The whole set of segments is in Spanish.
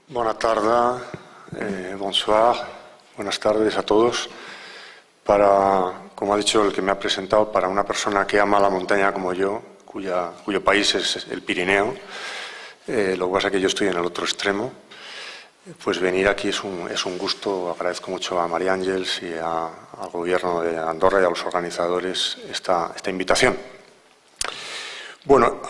Buenas tardes, bonsoir, buenas tardes a todos. Como ha dicho el que me ha presentado, para una persona que ama la montaña como yo, cuyo país es el Pirineo, lo que pasa es que yo estoy en el otro extremo, pues venir aquí es un gusto. Agradezco mucho a María Ángeles y al Gobierno de Andorra y a los organizadores esta invitación. Bueno,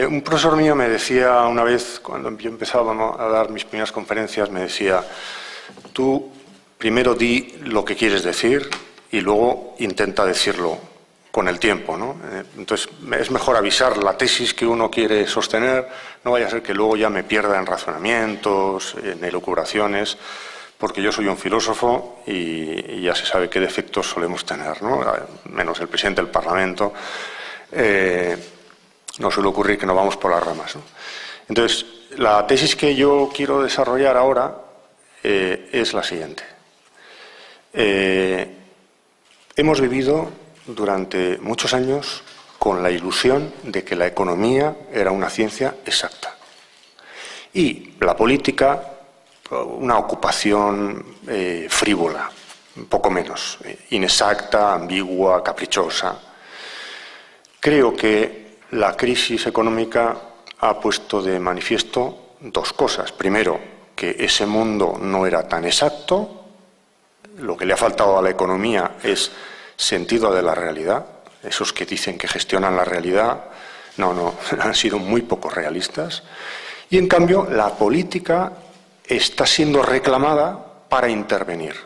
un profesor mío me decía una vez, cuando yo empezaba a dar mis primeras conferencias, me decía: tú primero di lo que quieres decir y luego intenta decirlo con el tiempo, ¿no? Entonces, es mejor avisar la tesis que uno quiere sostener, no vaya a ser que luego ya me pierda en razonamientos, en elucubraciones, porque yo soy un filósofo y ya se sabe qué defectos solemos tener, ¿no? Menos el presidente del Parlamento. No suele ocurrir que nos vamos por las ramas, ¿no? Entonces, la tesis que yo quiero desarrollar ahora es la siguiente. Hemos vivido durante muchos años con la ilusión de que la economía era una ciencia exacta y la política una ocupación frívola, un poco menos, inexacta, ambigua, caprichosa. Creo que la crisis económica ha puesto de manifiesto dos cosas. Primero, que ese mundo no era tan exacto. Lo que le ha faltado a la economía es sentido de la realidad. Esos que dicen que gestionan la realidad, no, han sido muy poco realistas. Y, en cambio, la política está siendo reclamada para intervenir.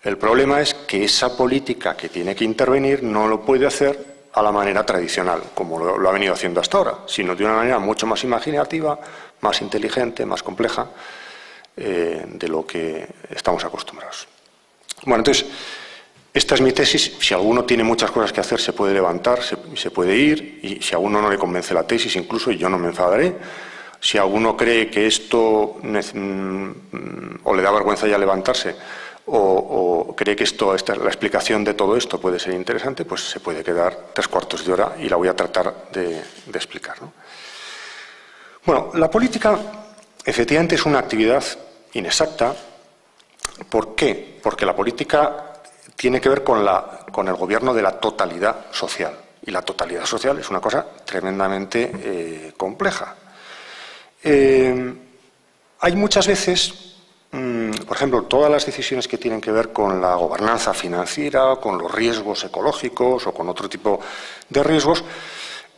El problema es que esa política que tiene que intervenir no lo puede hacer a la manera tradicional, como lo ha venido haciendo hasta ahora, sino de una manera mucho más imaginativa, más inteligente, más compleja de lo que estamos acostumbrados. Bueno, entonces, esta es mi tesis. Si alguno tiene muchas cosas que hacer, se puede levantar, se puede ir, y si a alguno no le convence la tesis, incluso, yo no me enfadaré. Si alguno cree que esto o le da vergüenza ya levantarse, o cree que la explicación de todo esto puede ser interesante, pues se puede quedar 3/4 de hora y la voy a tratar de explicar, ¿no? Bueno, la política efectivamente es una actividad inexacta. ¿Por qué? Porque la política tiene que ver con el gobierno de la totalidad social. Y la totalidad social es una cosa tremendamente compleja. Hay muchas veces, por ejemplo, todas las decisiones que tienen que ver con la gobernanza financiera, con los riesgos ecológicos o con otro tipo de riesgos,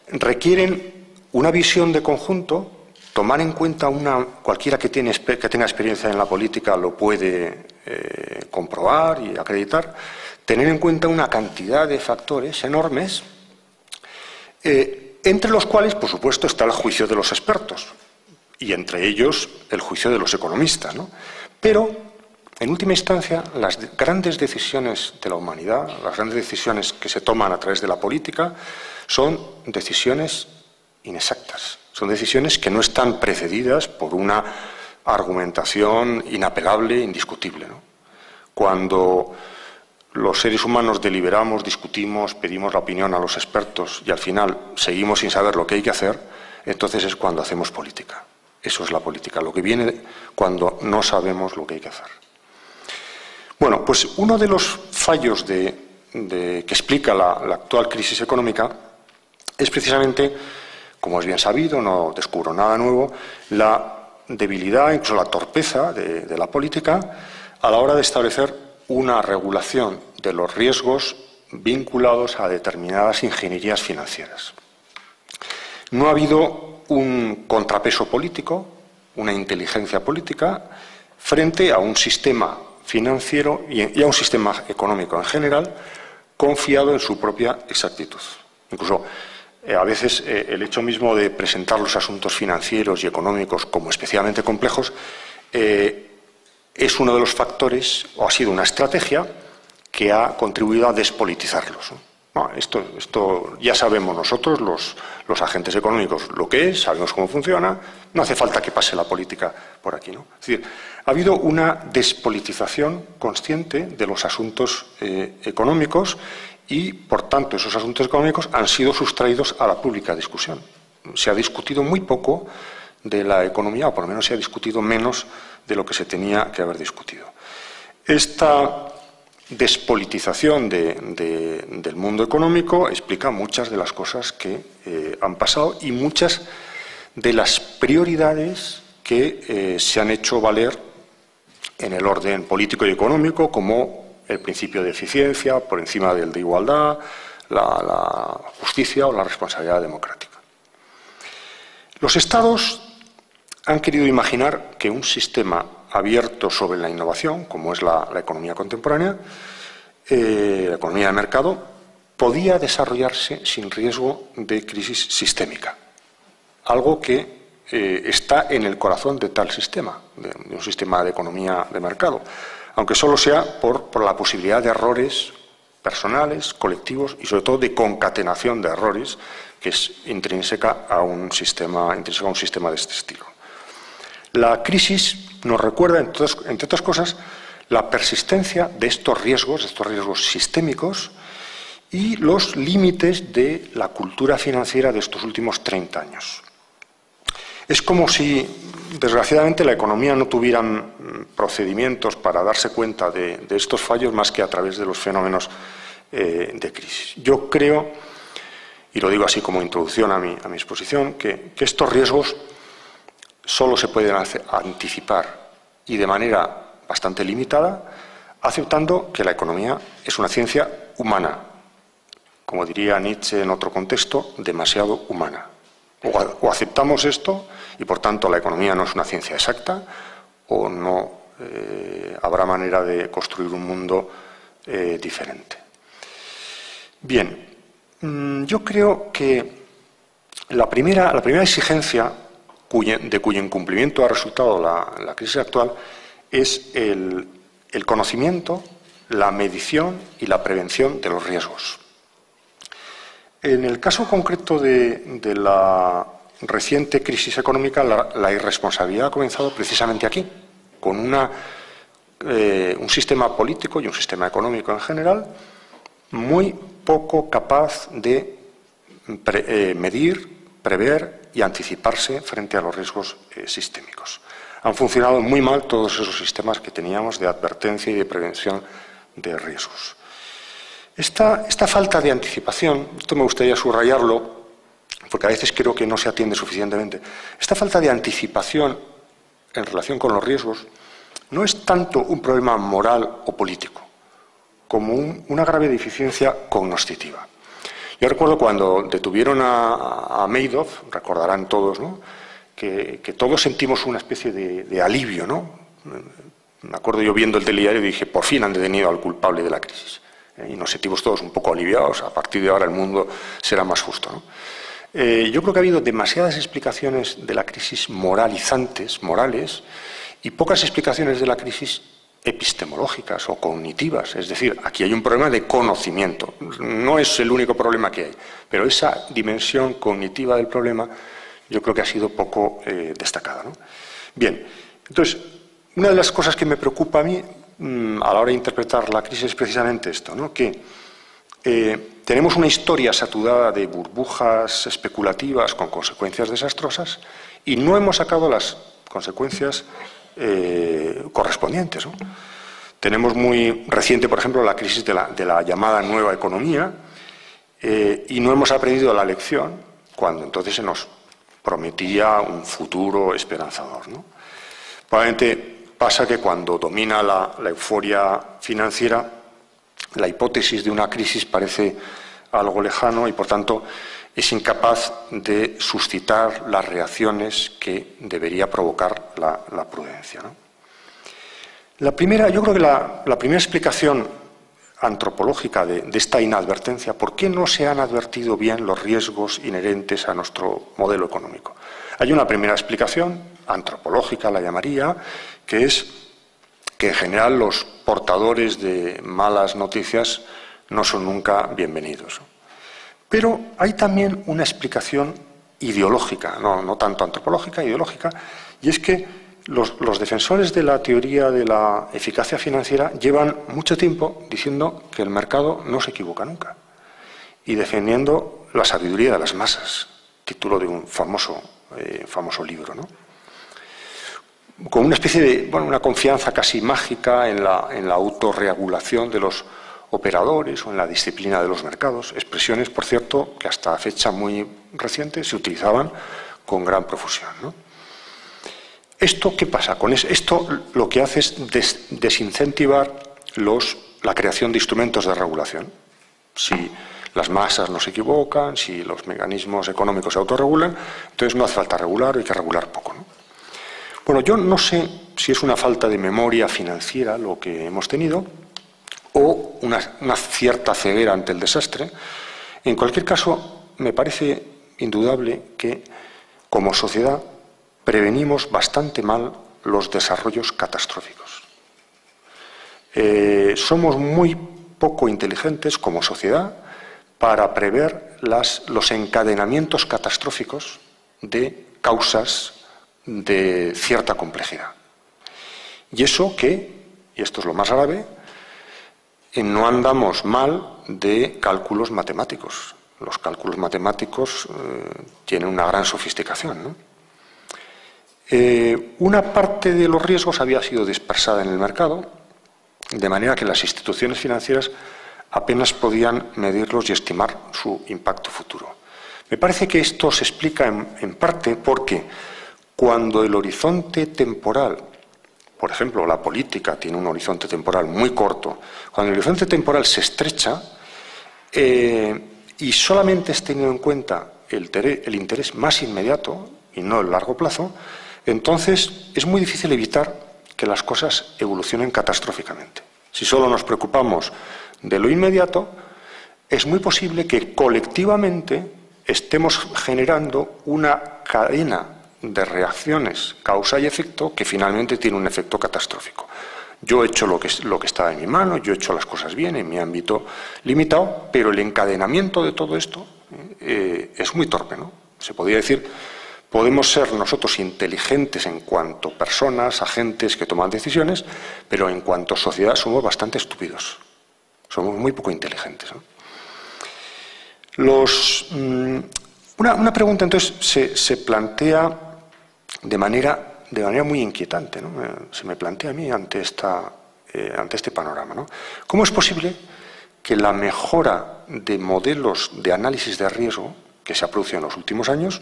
requieren una visión de conjunto. Tomar en cuenta cualquiera que tenga experiencia en la política lo puede comprobar y acreditar, tener en cuenta una cantidad de factores enormes, entre los cuales, por supuesto, está el juicio de los expertos y entre ellos el juicio de los economistas, ¿no? Pero, en última instancia, las grandes decisiones de la humanidad, las grandes decisiones que se toman a través de la política, son decisiones inexactas. Son decisiones que no están precedidas por una argumentación inapelable, indiscutible, ¿no? Cuando los seres humanos deliberamos, discutimos, pedimos la opinión a los expertos y al final seguimos sin saber lo que hay que hacer, entonces es cuando hacemos política. Eso es la política, lo que viene cuando no sabemos lo que hay que hacer. Bueno, pues uno de los fallos que explica la actual crisis económica es precisamente, como es bien sabido, no descubro nada nuevo, la debilidad, incluso la torpeza de la política a la hora de establecer una regulación de los riesgos vinculados a determinadas ingenierías financieras. No ha habido un contrapeso político, una inteligencia política, frente a un sistema financiero y a un sistema económico en general confiado en su propia exactitud. Incluso a veces el hecho mismo de presentar los asuntos financieros y económicos como especialmente complejos es uno de los factores, o ha sido una estrategia, que ha contribuido a despolitizarlos, ¿no? No, esto ya sabemos nosotros, los agentes económicos, lo que es, sabemos cómo funciona, no hace falta que pase la política por aquí, ¿no? Es decir, ha habido una despolitización consciente de los asuntos económicos y, por tanto, esos asuntos económicos han sido sustraídos a la pública discusión. Se ha discutido muy poco de la economía, o por lo menos se ha discutido menos de lo que se tenía que haber discutido. Esta despolitización del mundo económico explica muchas de las cosas que han pasado y muchas de las prioridades que se han hecho valer en el orden político y económico, como el principio de eficiencia por encima del de igualdad, la justicia o la responsabilidad democrática. Los Estados han querido imaginar que un sistema abierto sobre la innovación, como es la economía contemporánea, la economía de mercado, podía desarrollarse sin riesgo de crisis sistémica, algo que está en el corazón de tal sistema, de un sistema de economía de mercado, aunque solo sea por la posibilidad de errores personales, colectivos y sobre todo de concatenación de errores que es intrínseca a un sistema de este estilo. La crisis nos recuerda, entre otras cosas, la persistencia de estos riesgos sistémicos y los límites de la cultura financiera de estos últimos 30 años. Es como si, desgraciadamente, la economía no tuviera procedimientos para darse cuenta de estos fallos más que a través de los fenómenos de crisis. Yo creo, y lo digo así como introducción a mi exposición, que estos riesgos solo se pueden anticipar y de manera bastante limitada, aceptando que la economía es una ciencia humana, como diría Nietzsche en otro contexto, demasiado humana. O aceptamos esto y, por tanto, la economía no es una ciencia exacta, o no habrá manera de construir un mundo diferente. Bien, yo creo que la primera exigencia de cuyo incumplimiento ha resultado la crisis actual es el conocimiento, la medición y la prevención de los riesgos. En el caso concreto de la reciente crisis económica, la irresponsabilidad ha comenzado precisamente aquí, con un sistema político y un sistema económico en general muy poco capaz de medir, prever y anticiparse frente a los riesgos sistémicos. Han funcionado muy mal todos esos sistemas que teníamos de advertencia y de prevención de riesgos. Esta falta de anticipación, esto me gustaría subrayarlo, porque a veces creo que no se atiende suficientemente. Esta falta de anticipación en relación con los riesgos no es tanto un problema moral o político, como una grave deficiencia cognoscitiva. Yo recuerdo cuando detuvieron a Madoff, recordarán todos, ¿no?, que todos sentimos una especie de alivio, ¿no? Me acuerdo yo viendo el telediario y dije, por fin han detenido al culpable de la crisis. Y nos sentimos todos un poco aliviados, a partir de ahora el mundo será más justo, ¿no? Yo creo que ha habido demasiadas explicaciones de la crisis morales, y pocas explicaciones de la crisis epistemológicas o cognitivas. Es decir, aquí hay un problema de conocimiento. No es el único problema que hay, pero esa dimensión cognitiva del problema yo creo que ha sido poco destacada, ¿no? Bien, entonces, una de las cosas que me preocupa a mí a la hora de interpretar la crisis es precisamente esto, ¿no?, que tenemos una historia saturada de burbujas especulativas con consecuencias desastrosas y no hemos sacado las consecuencias correspondientes, ¿no? Tenemos muy reciente, por ejemplo, la crisis de la llamada nueva economía y no hemos aprendido la lección cuando entonces se nos prometía un futuro esperanzador, ¿no? Probablemente pasa que cuando domina la euforia financiera, la hipótesis de una crisis parece algo lejano y, por tanto, es incapaz de suscitar las reacciones que debería provocar la prudencia, ¿no? Yo creo que la primera explicación antropológica de esta inadvertencia, ¿por qué no se han advertido bien los riesgos inherentes a nuestro modelo económico? Hay una primera explicación, antropológica la llamaría, que es que en general los portadores de malas noticias no son nunca bienvenidos. Pero hay también una explicación ideológica, no tanto antropológica, ideológica, y es que los defensores de la teoría de la eficacia financiera llevan mucho tiempo diciendo que el mercado no se equivoca nunca y defendiendo la sabiduría de las masas, título de un famoso famoso libro, ¿no? Con una especie de, bueno, una confianza casi mágica en la autorregulación de los operadores o en la disciplina de los mercados, expresiones, por cierto, que hasta fecha muy reciente se utilizaban con gran profusión, ¿no? ¿Esto qué pasa? Con esto lo que hace es desincentivar la creación de instrumentos de regulación. Si las masas no se equivocan, si los mecanismos económicos se autorregulan, entonces no hace falta regular, hay que regular poco, ¿no? Bueno, yo no sé si es una falta de memoria financiera lo que hemos tenido o una cierta ceguera ante el desastre. En cualquier caso, me parece indudable que, como sociedad, prevenimos bastante mal los desarrollos catastróficos. Somos muy poco inteligentes como sociedad para prever los encadenamientos catastróficos de causas de cierta complejidad. Y eso que, y esto es lo más grave, no andamos mal de cálculos matemáticos. Los cálculos matemáticos tienen una gran sofisticación, ¿no? Una parte de los riesgos había sido dispersada en el mercado, de manera que las instituciones financieras apenas podían medirlos y estimar su impacto futuro. Me parece que esto se explica en parte porque cuando el horizonte temporal, por ejemplo, la política tiene un horizonte temporal muy corto, cuando el horizonte temporal se estrecha y solamente es tenido en cuenta el interés más inmediato y no el largo plazo, entonces es muy difícil evitar que las cosas evolucionen catastróficamente. Si solo nos preocupamos de lo inmediato, es muy posible que colectivamente estemos generando una cadena de reacciones causa y efecto que finalmente tiene un efecto catastrófico. Yo he hecho lo que estaba en mi mano, yo he hecho las cosas bien en mi ámbito limitado, pero el encadenamiento de todo esto es muy torpe, ¿no? Se podría decir, podemos ser nosotros inteligentes en cuanto personas, agentes que toman decisiones, pero en cuanto sociedad somos bastante estúpidos. Somos muy poco inteligentes, ¿no? Una pregunta entonces se plantea de manera muy inquietante, ¿no? Se me plantea a mí ante este panorama, ¿no? ¿Cómo es posible que la mejora de modelos de análisis de riesgo que se ha producido en los últimos años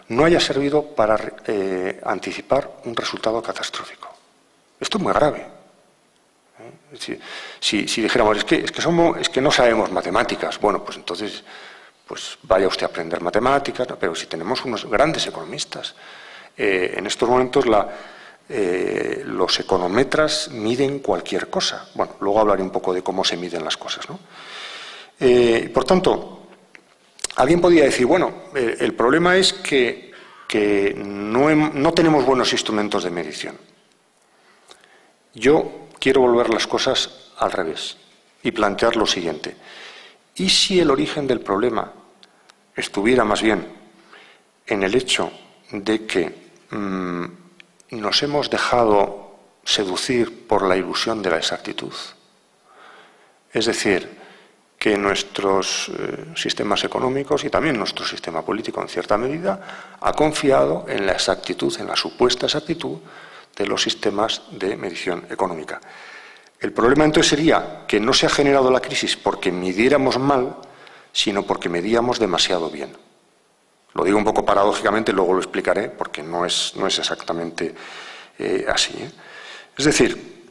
no haya servido para anticipar un resultado catastrófico? Esto es muy grave. Si dijéramos, es que no sabemos matemáticas, bueno, pues entonces pues vaya usted a aprender matemáticas, ¿no? Pero si tenemos unos grandes economistas. En estos momentos los econometras miden cualquier cosa. Bueno, luego hablaré un poco de cómo se miden las cosas, ¿no? Por tanto, alguien podría decir, bueno, el problema es que no tenemos buenos instrumentos de medición. Yo quiero volver las cosas al revés y plantear lo siguiente. ¿Y si el origen del problema estuviera más bien en el hecho de que nos hemos dejado seducir por la ilusión de la exactitud? Es decir, que nuestros sistemas económicos y también nuestro sistema político, en cierta medida, ha confiado en la exactitud, en la supuesta exactitud de los sistemas de medición económica. El problema entonces sería que no se ha generado la crisis porque midiéramos mal, sino porque medíamos demasiado bien. Lo digo un poco paradójicamente, luego lo explicaré, porque no es exactamente así, ¿eh? Es decir,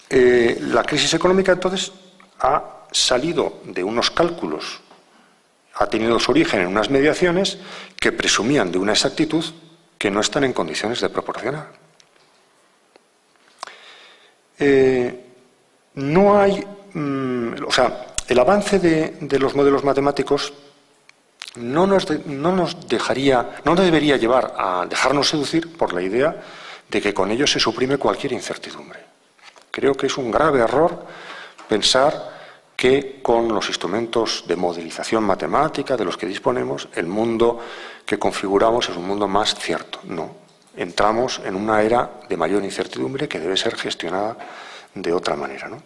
la crisis económica entonces ha salido de unos cálculos, ha tenido su origen en unas mediaciones que presumían de una exactitud que no están en condiciones de proporcionar. No hay, el avance de los modelos matemáticos no nos debería llevar a dejarnos seducir por la idea de que con ello se suprime cualquier incertidumbre. Creo que es un grave error pensar que con los instrumentos de modelización matemática de los que disponemos, el mundo que configuramos es un mundo más cierto. No. Entramos en una era de mayor incertidumbre que debe ser gestionada de otra manera, ¿no?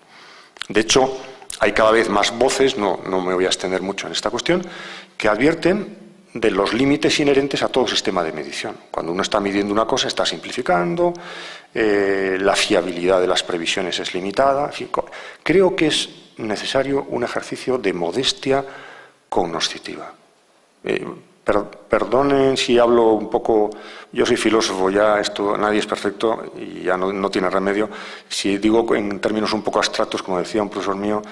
De hecho, hay cada vez más voces, no me voy a extender mucho en esta cuestión, que advierten de los límites inherentes a todo sistema de medición. Cuando uno está midiendo una cosa, está simplificando, la fiabilidad de las previsiones es limitada. En fin, creo que es necesario un ejercicio de modestia cognoscitiva. Perdonen si hablo un poco, yo soy filósofo, ya esto nadie es perfecto y ya no tiene remedio. Si digo en términos un poco abstractos, como decía un profesor mío,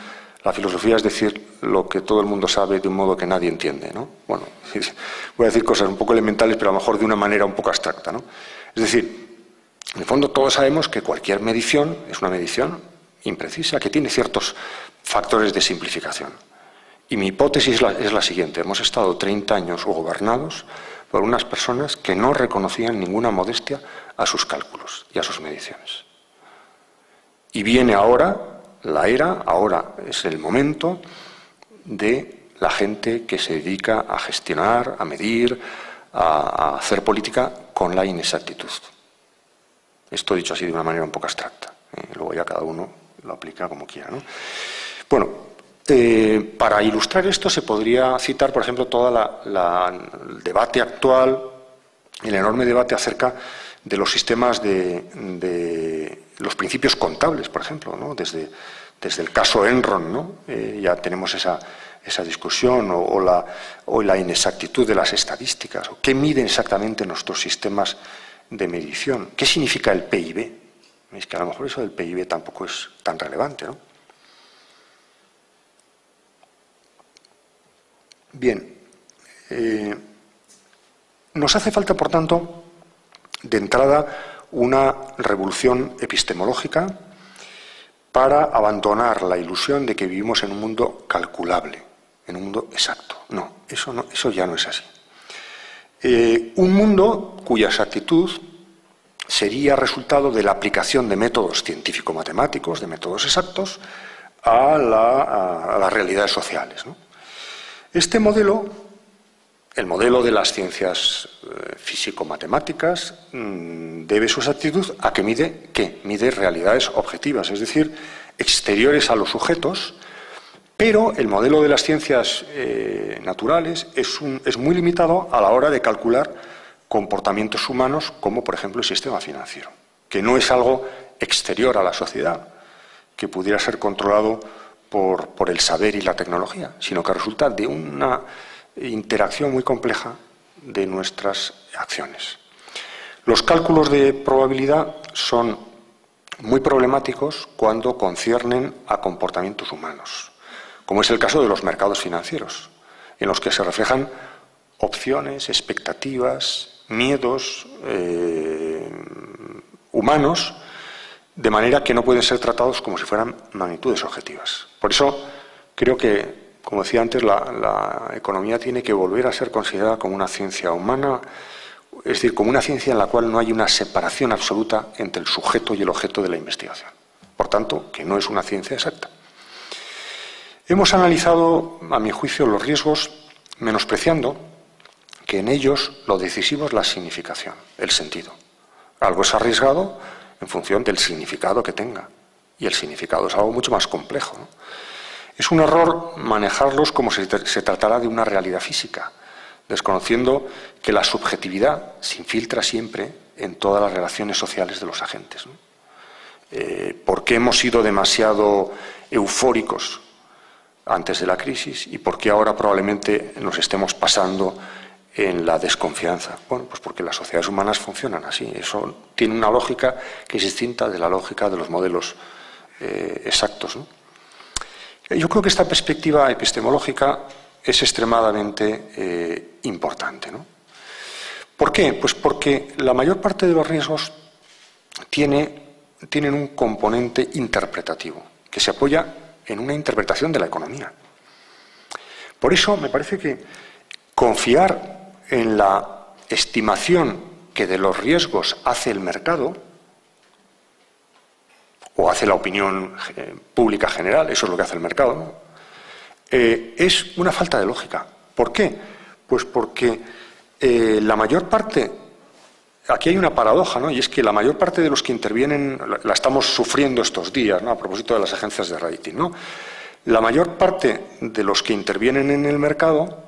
la filosofía es decir lo que todo el mundo sabe de un modo que nadie entiende, ¿no? Bueno, voy a decir cosas un poco elementales, pero a lo mejor de una manera un poco abstracta, ¿no? Es decir, en el fondo todos sabemos que cualquier medición es una medición imprecisa, que tiene ciertos factores de simplificación. Y mi hipótesis es la siguiente. Hemos estado 30 años gobernados por unas personas que no reconocían ninguna modestia a sus cálculos y a sus mediciones. Y viene ahora ahora es el momento de la gente que se dedica a gestionar, a medir, a hacer política con la inexactitud. Esto dicho así de una manera un poco abstracta. Luego ya cada uno lo aplica como quiera, ¿no? Bueno, para ilustrar esto se podría citar, por ejemplo, todo el debate actual, el enorme debate acerca de los sistemas de los principios contables, por ejemplo, ¿no? Desde el caso Enron, ¿no? Ya tenemos esa discusión, o la inexactitud de las estadísticas, o qué miden exactamente nuestros sistemas de medición, qué significa el PIB. Es que a lo mejor eso del PIB tampoco es tan relevante, ¿no? Bien, nos hace falta, por tanto, de entrada, una revolución epistemológica para abandonar la ilusión de que vivimos en un mundo calculable, en un mundo exacto. No, eso ya no es así. Un mundo cuya exactitud sería resultado de la aplicación de métodos científico-matemáticos, de métodos exactos, a las realidades sociales, ¿no? Este modelo, el modelo de las ciencias físico-matemáticas, debe su exactitud a que mide, ¿qué? Mide realidades objetivas, es decir, exteriores a los sujetos, pero el modelo de las ciencias naturales es muy limitado a la hora de calcular comportamientos humanos, como por ejemplo el sistema financiero, que no es algo exterior a la sociedad, que pudiera ser controlado por el saber y la tecnología, sino que resulta de una interacción muy compleja de nuestras acciones. Los cálculos de probabilidad son muy problemáticos cuando conciernen a comportamientos humanos, como es el caso de los mercados financieros, en los que se reflejan opciones, expectativas, miedos humanos, de manera que no pueden ser tratados como si fueran magnitudes objetivas. Por eso creo que, como decía antes, la economía tiene que volver a ser considerada como una ciencia humana, es decir, como una ciencia en la cual no hay una separación absoluta entre el sujeto y el objeto de la investigación. Por tanto, que no es una ciencia exacta. Hemos analizado, a mi juicio, los riesgos, menospreciando que en ellos lo decisivo es la significación, el sentido. Algo es arriesgado en función del significado que tenga. Y el significado es algo mucho más complejo, ¿no? Es un error manejarlos como si se tratara de una realidad física, desconociendo que la subjetividad se infiltra siempre en todas las relaciones sociales de los agentes, ¿no? ¿Por qué hemos sido demasiado eufóricos antes de la crisis y por qué ahora probablemente nos estemos pasando en la desconfianza? Bueno, pues porque las sociedades humanas funcionan así. Eso tiene una lógica que es distinta de la lógica de los modelos exactos, ¿no? Yo creo que esta perspectiva epistemológica es extremadamente importante, ¿no? ¿Por qué? Pues porque la mayor parte de los riesgos tienen un componente interpretativo, que se apoya en una interpretación de la economía. Por eso me parece que confiar en la estimación que de los riesgos hace el mercado o hace la opinión pública general, eso es lo que hace el mercado, ¿no? Es una falta de lógica. ¿Por qué? Pues porque la mayor parte, aquí hay una paradoja, ¿no? Y es que la mayor parte de los que intervienen, la estamos sufriendo estos días, ¿no? A propósito de las agencias de rating, ¿no? La mayor parte de los que intervienen en el mercado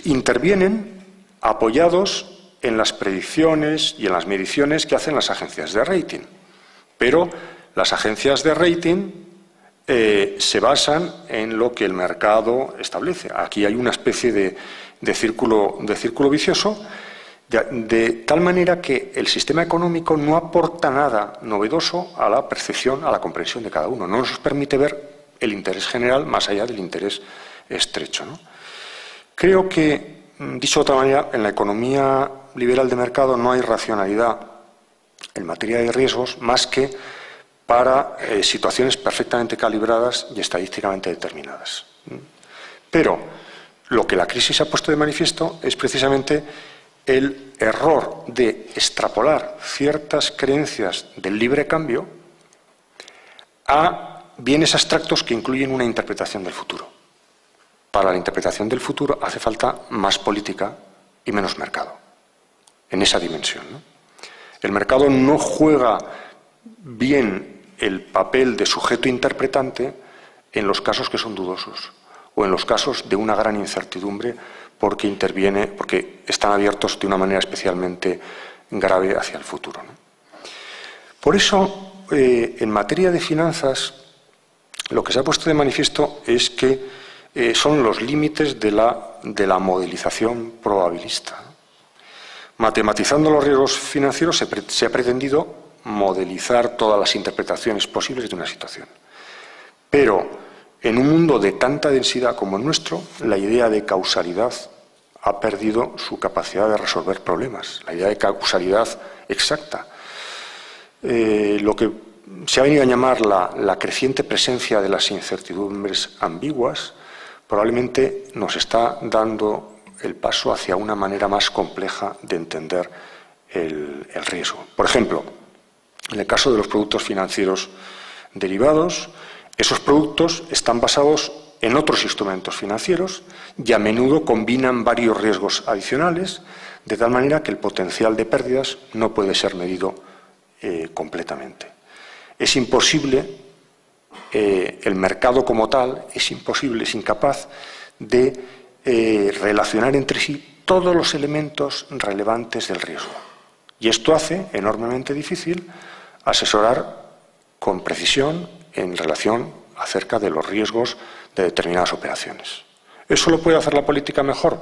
intervienen apoyados en las predicciones y en las mediciones que hacen las agencias de rating. Pero las agencias de rating se basan en lo que el mercado establece. Aquí hay una especie de círculo vicioso, de tal manera que el sistema económico no aporta nada novedoso a la percepción, a la comprensión de cada uno. No nos permite ver el interés general más allá del interés estrecho, ¿no? Creo que, dicho de otra manera, en la economía liberal de mercado no hay racionalidad en materia de riesgos más que para situaciones perfectamente calibradas y estadísticamente determinadas. Pero lo que la crisis ha puesto de manifiesto es precisamente el error de extrapolar ciertas creencias del libre cambio a bienes abstractos que incluyen una interpretación del futuro. Para la interpretación del futuro hace falta más política y menos mercado, en esa dimensión, ¿no? El mercado no juega bien el papel de sujeto interpretante en los casos que son dudosos o en los casos de una gran incertidumbre porque están abiertos de una manera especialmente grave hacia el futuro, ¿no? Por eso, en materia de finanzas, lo que se ha puesto de manifiesto es que son los límites de la modelización probabilista. Matematizando los riesgos financieros se ha pretendido modelizar todas las interpretaciones posibles de una situación. Pero en un mundo de tanta densidad como el nuestro, la idea de causalidad ha perdido su capacidad de resolver problemas, la idea de causalidad exacta. Lo que se ha venido a llamar la creciente presencia de las incertidumbres ambiguas probablemente nos está dando el paso hacia una manera más compleja de entender el riesgo. Por ejemplo, en el caso de los productos financieros derivados, esos productos están basados en otros instrumentos financieros y a menudo combinan varios riesgos adicionales, de tal manera que el potencial de pérdidas no puede ser medido completamente. Es imposible, el mercado como tal es incapaz de relacionar entre sí todos los elementos relevantes del riesgo. Y esto hace enormemente difícil asesorar con precisión en relación acerca de los riesgos de determinadas operaciones. ¿Eso lo puede hacer la política mejor?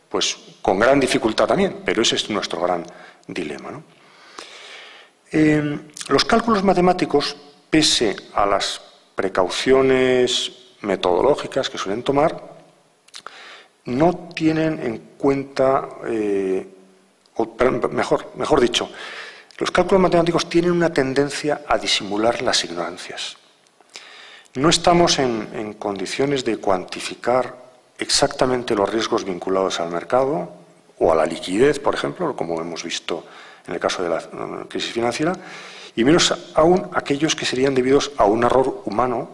Pues con gran dificultad también, pero ese es nuestro gran dilema, ¿no? Los cálculos matemáticos, pese a las precauciones metodológicas que suelen tomar, no tienen en cuenta, mejor dicho, los cálculos matemáticos tienen una tendencia a disimular las ignorancias. No estamos en condiciones de cuantificar exactamente los riesgos vinculados al mercado o a la liquidez, por ejemplo, como hemos visto en el caso de la crisis financiera, y menos aún aquellos que serían debidos a un error humano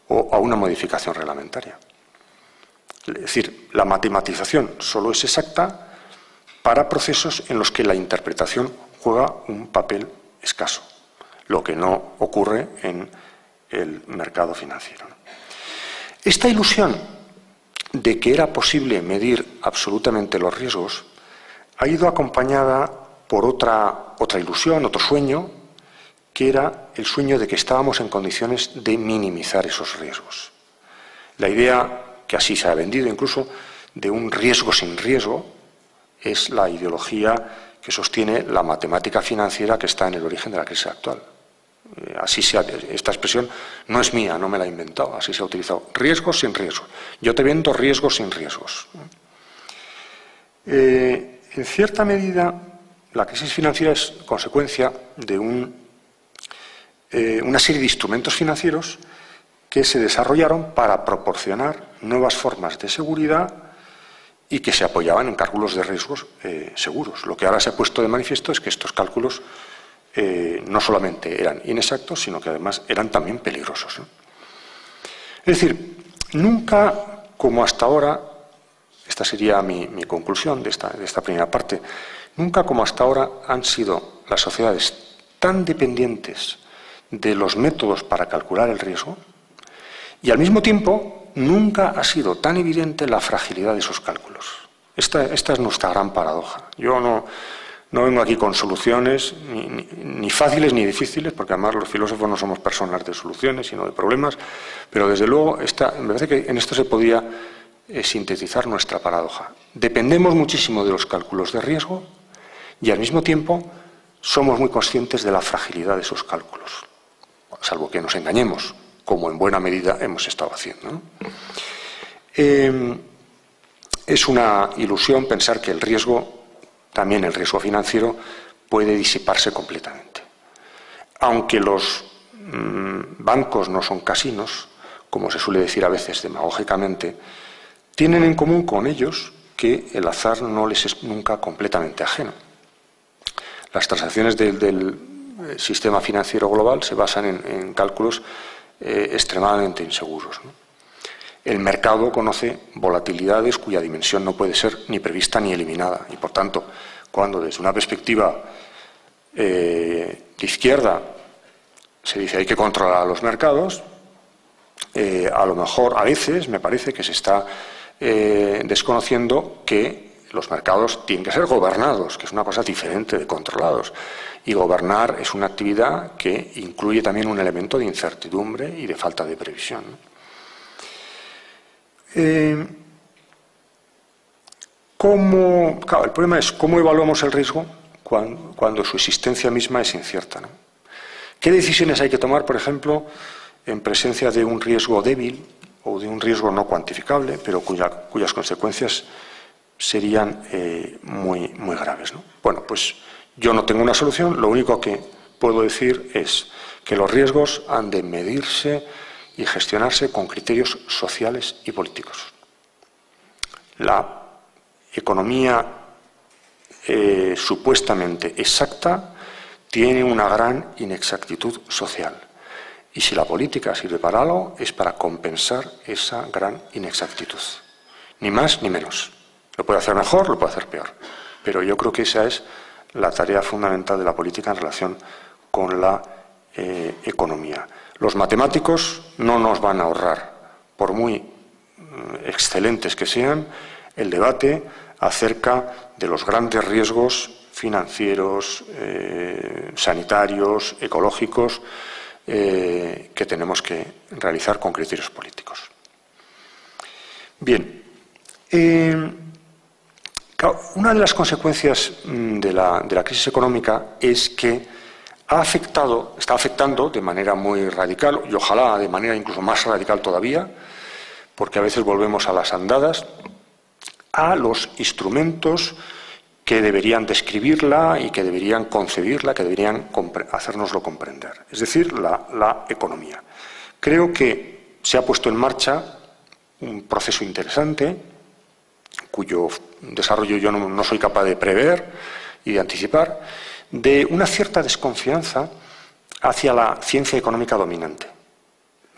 o a una modificación reglamentaria. Es decir, la matematización solo es exacta para procesos en los que la interpretación juega un papel escaso, lo que no ocurre en el mercado financiero. Esta ilusión de que era posible medir absolutamente los riesgos ha ido acompañada por otra ilusión, otro sueño, que era el sueño de que estábamos en condiciones de minimizar esos riesgos. La idea, que así se ha vendido incluso, de un riesgo sin riesgo, es la ideología que sostiene la matemática financiera que está en el origen de la crisis actual. Esta expresión no es mía, no me la he inventado, así se ha utilizado. Riesgos sin riesgos. Yo te vendo riesgos sin riesgos. En cierta medida, la crisis financiera es consecuencia de una serie de instrumentos financieros que se desarrollaron para proporcionar nuevas formas de seguridad y que se apoyaban en cálculos de riesgos seguros. Lo que ahora se ha puesto de manifiesto es que estos cálculos no solamente eran inexactos, sino que además eran también peligrosos, ¿no? Es decir, nunca como hasta ahora, esta sería mi conclusión de esta primera parte, nunca como hasta ahora han sido las sociedades tan dependientes de los métodos para calcular el riesgo y al mismo tiempo nunca ha sido tan evidente la fragilidad de esos cálculos. Esta es nuestra gran paradoja. Yo no vengo aquí con soluciones, ni fáciles ni difíciles, porque además los filósofos no somos personas de soluciones, sino de problemas, pero desde luego me parece que en esto se podía sintetizar nuestra paradoja. Dependemos muchísimo de los cálculos de riesgo y al mismo tiempo somos muy conscientes de la fragilidad de esos cálculos, salvo que nos engañemos, como en buena medida hemos estado haciendo, ¿no? Es una ilusión pensar que el riesgo, también el riesgo financiero, puede disiparse completamente. Aunque los bancos no son casinos, como se suele decir a veces demagógicamente, tienen en común con ellos que el azar no les es nunca completamente ajeno. Las transacciones del sistema financiero global se basan en cálculos extremadamente inseguros, ¿no? El mercado conoce volatilidades cuya dimensión no puede ser ni prevista ni eliminada. Y, por tanto, cuando desde una perspectiva de izquierda se dice hay que controlar a los mercados, a lo mejor a veces me parece que se está desconociendo que los mercados tienen que ser gobernados, que es una cosa diferente de controlados. Y gobernar es una actividad que incluye también un elemento de incertidumbre y de falta de previsión, ¿no? Claro, el problema es cómo evaluamos el riesgo cuando su existencia misma es incierta, ¿no? ¿Qué decisiones hay que tomar, por ejemplo, en presencia de un riesgo débil o de un riesgo no cuantificable, pero cuyas consecuencias serían muy graves, ¿no? Bueno, pues yo no tengo una solución, lo único que puedo decir es que los riesgos han de medirse y gestionarse con criterios sociales y políticos. La economía supuestamente exacta tiene una gran inexactitud social. Y si la política sirve para algo, es para compensar esa gran inexactitud. Ni más ni menos. Lo puede hacer mejor, lo puede hacer peor. Pero yo creo que esa es la tarea fundamental de la política en relación con la economía. Los matemáticos no nos van a ahorrar, por muy excelentes que sean, el debate acerca de los grandes riesgos financieros, sanitarios, ecológicos, que tenemos que realizar con criterios políticos. Bien, una de las consecuencias de la crisis económica es que está afectando de manera muy radical, y ojalá de manera incluso más radical todavía, porque a veces volvemos a las andadas, a los instrumentos que deberían describirla y que deberían concebirla, que deberían hacérnoslo comprender. Es decir, la economía. Creo que se ha puesto en marcha un proceso interesante, cuyo desarrollo yo no soy capaz de prever y de anticipar, de una cierta desconfianza hacia la ciencia económica dominante.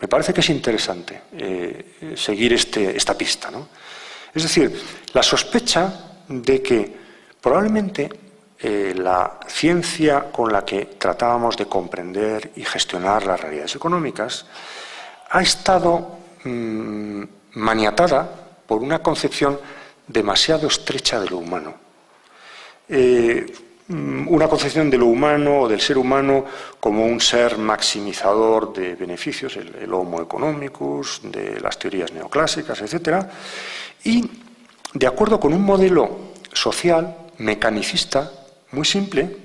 Me parece que es interesante seguir esta pista, ¿no? Es decir, la sospecha de que probablemente la ciencia con la que tratábamos de comprender y gestionar las realidades económicas ha estado maniatada por una concepción demasiado estrecha de lo humano. Una concepción de lo humano o del ser humano como un ser maximizador de beneficios, el homo economicus, de las teorías neoclásicas, etc. Y de acuerdo con un modelo social, mecanicista, muy simple,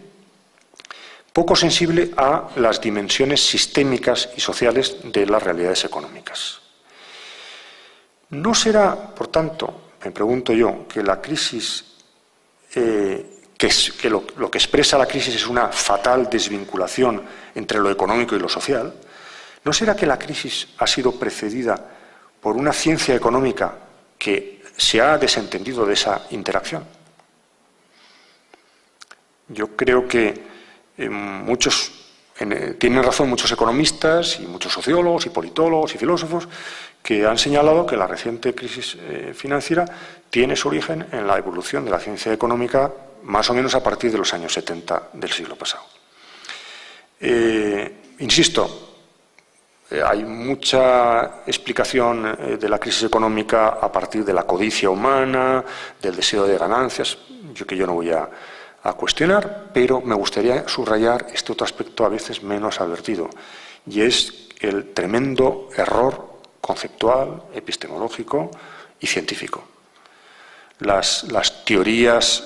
poco sensible a las dimensiones sistémicas y sociales de las realidades económicas. ¿No será, por tanto, me pregunto yo, que la crisis, lo que expresa la crisis es una fatal desvinculación entre lo económico y lo social? ¿No será que la crisis ha sido precedida por una ciencia económica que se ha desentendido de esa interacción? Yo creo que tienen razón muchos economistas y muchos sociólogos y politólogos y filósofos que han señalado que la reciente crisis financiera tiene su origen en la evolución de la ciencia económica más o menos a partir de los años 70 del siglo pasado. Insisto, hay mucha explicación de la crisis económica a partir de la codicia humana, del deseo de ganancias, que yo no voy a cuestionar, pero me gustaría subrayar este otro aspecto a veces menos advertido, y es el tremendo error conceptual, epistemológico y científico. Las teorías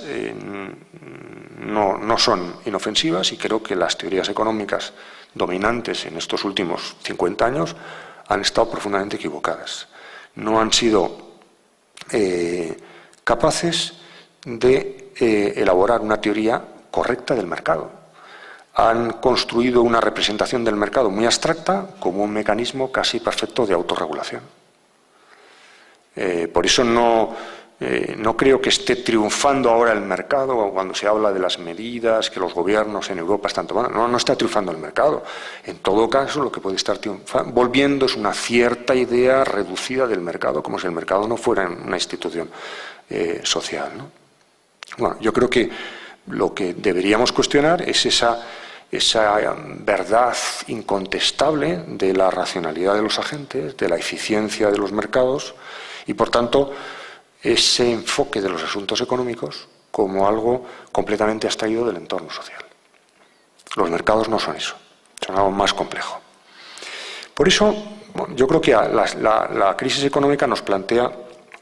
no son inofensivas, y creo que las teorías económicas dominantes en estos últimos 50 años han estado profundamente equivocadas. No han sido capaces de elaborar una teoría correcta del mercado. Han construido una representación del mercado muy abstracta como un mecanismo casi perfecto de autorregulación. Por eso no creo que esté triunfando ahora el mercado cuando se habla de las medidas que los gobiernos en Europa están tomando. No está triunfando el mercado. En todo caso, lo que puede estar volviendo es una cierta idea reducida del mercado, como si el mercado no fuera una institución social, ¿no? Bueno, yo creo que lo que deberíamos cuestionar es esa verdad incontestable de la racionalidad de los agentes, de la eficiencia de los mercados y, por tanto, ese enfoque de los asuntos económicos como algo completamente abstraído del entorno social. Los mercados no son eso, son algo más complejo. Por eso, bueno, yo creo que la crisis económica nos plantea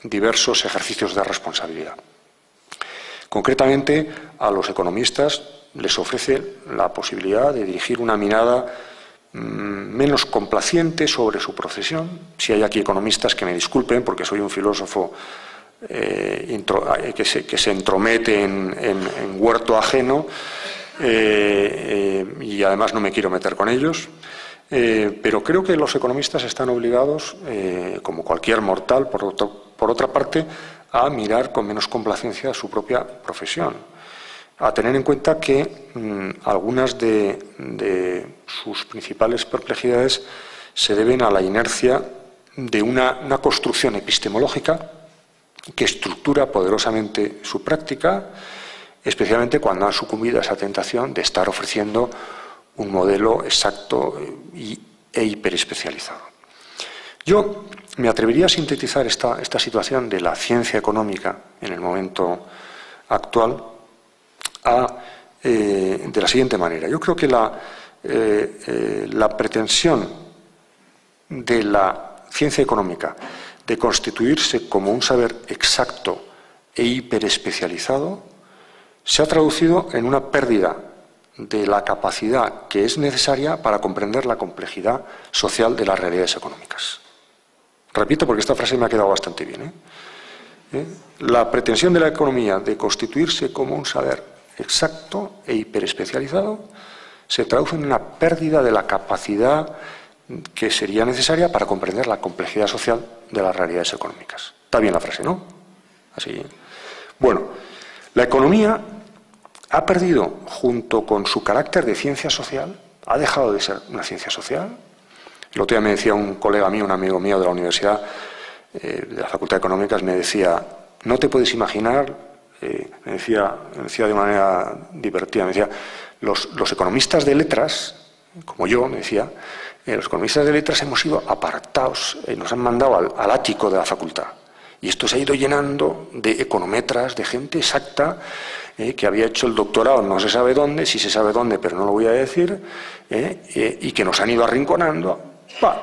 diversos ejercicios de responsabilidad. Concretamente, a los economistas les ofrece la posibilidad de dirigir una mirada menos complaciente sobre su profesión. Si hay aquí economistas que me disculpen, porque soy un filósofo que se entromete en huerto ajeno y además no me quiero meter con ellos, pero creo que los economistas están obligados, como cualquier mortal, por otra parte, a mirar con menos complacencia su propia profesión, a tener en cuenta que algunas de sus principales perplejidades se deben a la inercia de una construcción epistemológica que estructura poderosamente su práctica, especialmente cuando han sucumbido a esa tentación de estar ofreciendo un modelo exacto e hiperespecializado. Yo me atrevería a sintetizar esta situación de la ciencia económica en el momento actual de la siguiente manera. Yo creo que la pretensión de la ciencia económica de constituirse como un saber exacto e hiperespecializado se ha traducido en una pérdida de la capacidad que es necesaria para comprender la complejidad social de las realidades económicas. Repito, porque esta frase me ha quedado bastante bien. La pretensión de la economía de constituirse como un saber exacto e hiperespecializado se traduce en una pérdida de la capacidad que sería necesaria para comprender la complejidad social de las realidades económicas. Está bien la frase, ¿no? Así. Bueno, la economía ha perdido, junto con su carácter de ciencia social, ha dejado de ser una ciencia social. El otro día me decía un colega mío, un amigo mío de la universidad, de la Facultad de Económicas, me decía, no te puedes imaginar, me decía de manera divertida, me decía, los economistas de letras, como yo, me decía, los economistas de letras hemos sido apartados, nos han mandado al ático de la facultad. Y esto se ha ido llenando de econometras, de gente exacta, que había hecho el doctorado no se sabe dónde, sí se sabe dónde, pero no lo voy a decir, y que nos han ido arrinconando,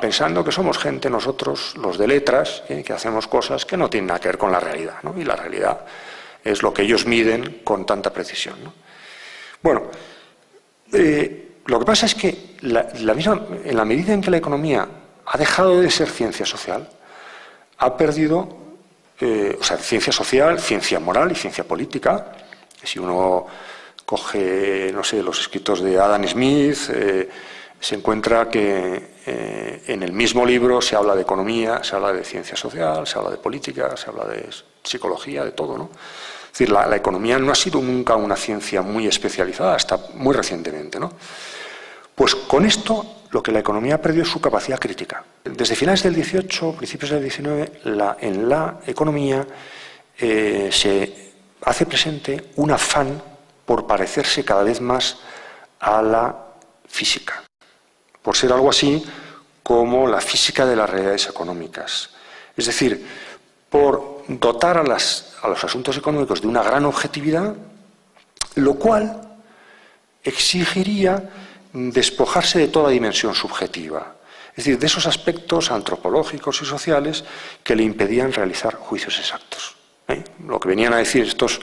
pensando que somos gente, nosotros, los de letras, que hacemos cosas que no tienen nada que ver con la realidad, ¿no? Y la realidad es lo que ellos miden con tanta precisión, ¿no? Bueno, lo que pasa es que en la medida en que la economía ha dejado de ser ciencia social, ha perdido, ciencia social, ciencia moral y ciencia política. Si uno coge, no sé, los escritos de Adam Smith, se encuentra que en el mismo libro se habla de economía, se habla de ciencia social, se habla de política, se habla de psicología, de todo, ¿no? Es decir, la economía no ha sido nunca una ciencia muy especializada, hasta muy recientemente, ¿no? Pues con esto, lo que la economía ha perdido es su capacidad crítica. Desde finales del 18, principios del 19, en la economía se hace presente un afán por parecerse cada vez más a la física, por ser algo así como la física de las realidades económicas. Es decir, por dotar a los asuntos económicos de una gran objetividad, lo cual exigiría despojarse de toda dimensión subjetiva, es decir, de esos aspectos antropológicos y sociales que le impedían realizar juicios exactos. Lo que venían a decir estos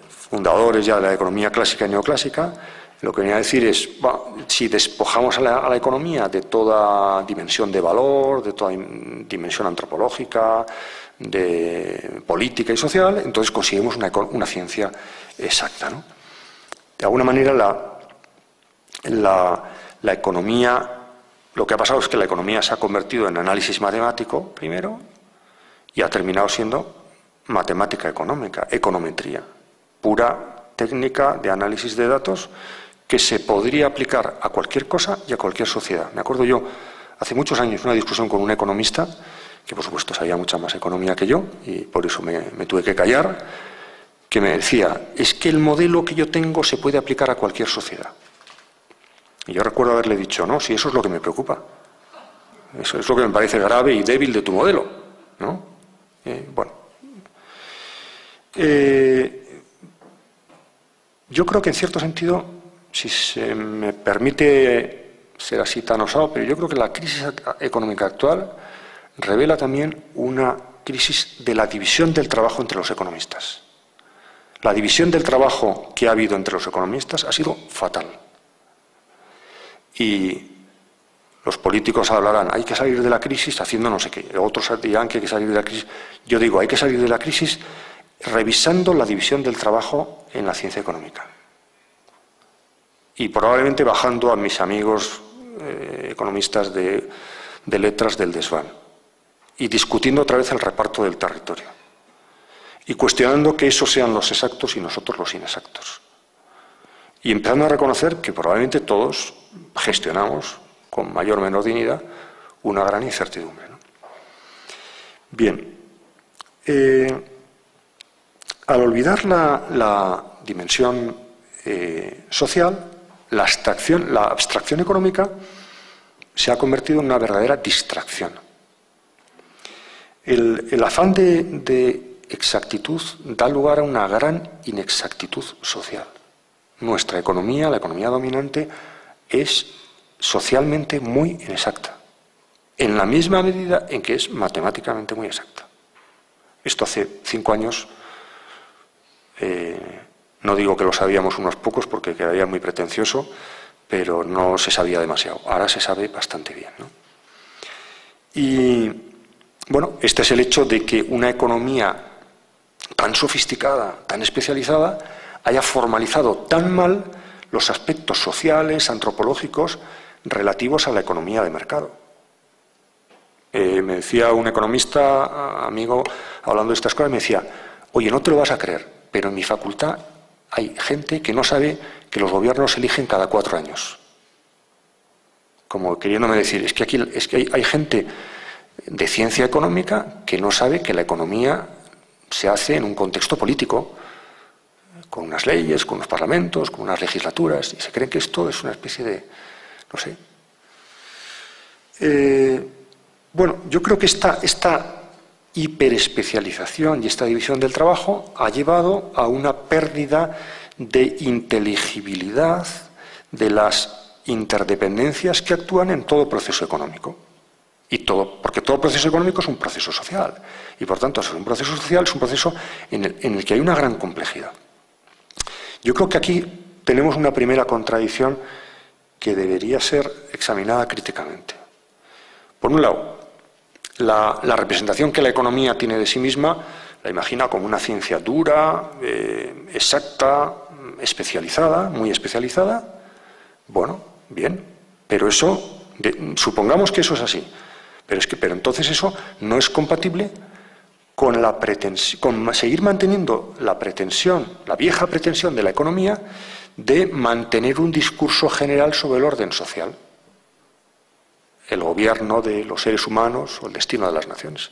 fundadores ya de la economía clásica y neoclásica, lo que venían a decir es, si despojamos a la economía de toda dimensión de valor, de toda dimensión antropológica, de política y social, entonces conseguimos una ciencia exacta, ¿no? De alguna manera la economía, lo que ha pasado es que la economía se ha convertido en análisis matemático primero y ha terminado siendo matemática económica, econometría, pura técnica de análisis de datos que se podría aplicar a cualquier cosa y a cualquier sociedad. Me acuerdo yo, hace muchos años, una discusión con un economista, que por supuesto sabía mucha más economía que yo, y por eso me tuve que callar, que me decía, es que el modelo que yo tengo se puede aplicar a cualquier sociedad. Y yo recuerdo haberle dicho, no, si eso es lo que me preocupa. Eso es lo que me parece grave y débil de tu modelo, ¿no? Yo creo que en cierto sentido, si se me permite ser así tan osado, pero yo creo que la crisis económica actual revela también una crisis de la división del trabajo entre los economistas. La división del trabajo que ha habido entre los economistas ha sido fatal. Y los políticos hablarán, hay que salir de la crisis haciendo no sé qué. Otros dirán que hay que salir de la crisis. Yo digo, hay que salir de la crisis revisando la división del trabajo en la ciencia económica. Y probablemente bajando a mis amigos economistas de letras del desván. Y discutiendo otra vez el reparto del territorio. Y cuestionando que esos sean los exactos y nosotros los inexactos. Y empezando a reconocer que probablemente todos gestionamos con mayor o menor dignidad una gran incertidumbre, ¿no? Bien. Al olvidar la dimensión social, la abstracción económica se ha convertido en una verdadera distracción. El afán de exactitud da lugar a una gran inexactitud social. Nuestra economía, la economía dominante, es socialmente muy inexacta, en la misma medida en que es matemáticamente muy exacta. Esto hace 5 años, no digo que lo sabíamos unos pocos porque quedaría muy pretencioso, pero no se sabía demasiado. Ahora se sabe bastante bien, ¿no? Y bueno, este es el hecho de que una economía tan sofisticada, tan especializada, haya formalizado tan mal los aspectos sociales, antropológicos, relativos a la economía de mercado. Me decía un economista, amigo, hablando de estas cosas, me decía, oye, no te lo vas a creer, pero en mi facultad hay gente que no sabe que los gobiernos se eligen cada 4 años. Como queriéndome decir, es que hay gente de ciencia económica que no sabe que la economía se hace en un contexto político, con unas leyes, con unos parlamentos, con unas legislaturas, y se creen que esto es una especie de, no sé. Bueno, yo creo que esta hiperespecialización y esta división del trabajo ha llevado a una pérdida de inteligibilidad de las interdependencias que actúan en todo proceso económico. Porque todo proceso económico es un proceso social. Y por tanto, un proceso social es un proceso en el que hay una gran complejidad. Yo creo que aquí tenemos una primera contradicción que debería ser examinada críticamente. Por un lado, la representación que la economía tiene de sí misma la imagina como una ciencia dura, exacta, especializada, muy especializada. Bueno, bien, pero eso, supongamos que eso es así, pero entonces eso no es compatible con seguir manteniendo la vieja pretensión de la economía de mantener un discurso general sobre el orden social, el gobierno de los seres humanos o el destino de las naciones.